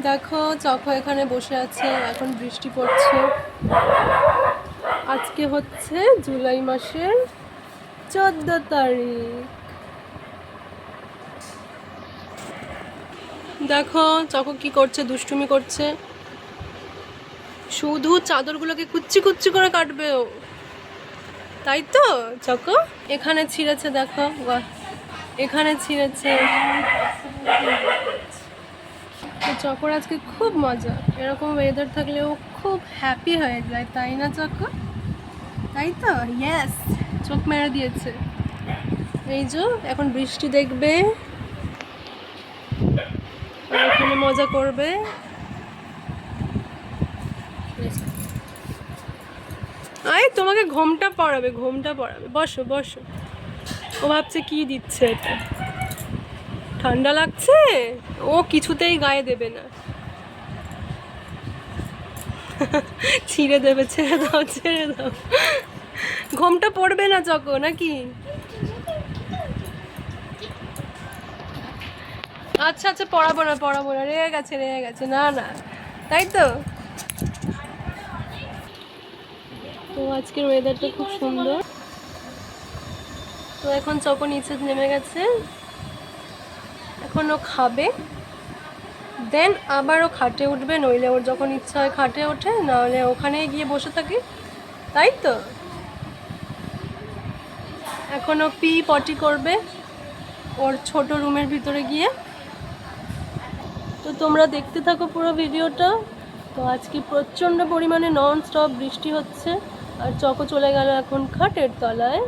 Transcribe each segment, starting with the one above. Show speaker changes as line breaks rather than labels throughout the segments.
দেখো চকো এখানে বসে আছে, এখন বৃষ্টি পড়ছে। আজকে হচ্ছে জুলাই মাসের 14 তারিখ। দেখো চকো কি করছে, দুষ্টুমি করছে। শুধু চাদরগুলোকে কুচ্ছি কুচ্ছি করে কাটবে ও, তাই তো চকো? এখানে ছিঁড়েছে, দেখো এখানে ছিঁড়েছে। তো চকোর আজকে খুব মজা, এরকম ওয়েদার থাকলেও খুব হ্যাপি হয়ে যায়, তাই না চকো? তাই তো, ইয়েস, চোখ মেরে দিয়েছে। এই যে এখন বৃষ্টি দেখবে, এখানে মজা করবে। আয় তোমাকে ঘোমটা পড়াবে, ঘোমটা পড়াবে, বসো বসো। ও ভাবছে কি দিচ্ছে এটা, ঠান্ডা লাগছে, ও কিছুতেই গায়ে দেবে না। ছিঁড়ে দেবে, ছেড়ে দাও ছেড়ে দাও। ঘোমটা পড়বে না চকো নাকি? আচ্ছা আচ্ছা, পড়াবো না পড়াবো না, রেগে গেছে, না না, তাই তো। তো আজকের ওয়েদারটা খুব সুন্দর। তো এখন চকো নিচে নেমে গেছে, এখন ও খাবে, দেন আবারও খাটে উঠবে, নইলে ওর যখন ইচ্ছা হয় খাটে ওঠে, নাহলে ওখানেই গিয়ে বসে থাকে, তাই তো। এখন ও পটি করবে ওর ছোট রুমের ভিতরে গিয়ে। তো তোমরা দেখতে থাকো পুরো ভিডিওটা। তো আজকে প্রচণ্ড পরিমাণে নন স্টপ বৃষ্টি হচ্ছে, আর চকো চলে গেল এখন খাটের তলায়।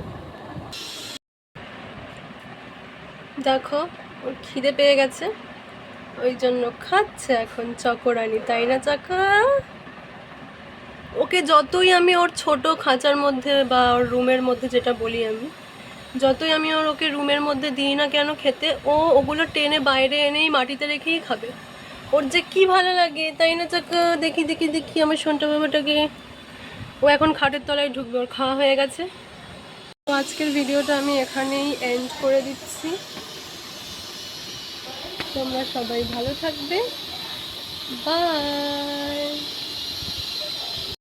দেখো ওর খিদে পেয়ে গেছে, ওই জন্য খাচ্ছে এখন চকোরানি, তাই না চাকা? ওকে যতই আমি ওর ছোট খাঁচার মধ্যে বা ওর রুমের মধ্যে, যেটা বলি আমি, যতই আমি ওকে রুমের মধ্যে দিই না কেন খেতে, ও ওগুলো টেনে বাইরে এনেই মাটিতে রেখেই খাবে। ওর যে কি ভালো লাগে, তাই না চাকা? দেখি দেখি দেখি আমার সোনটা বাবাটাকে। ও এখন খাটের তলায় ঢুকবে, ওর খাওয়া হয়ে গেছে। তো আজকের ভিডিওটা আমি এখানেই এন্ড করে দিচ্ছি। তোমরা সবাই ভালো থাকবে, বাই।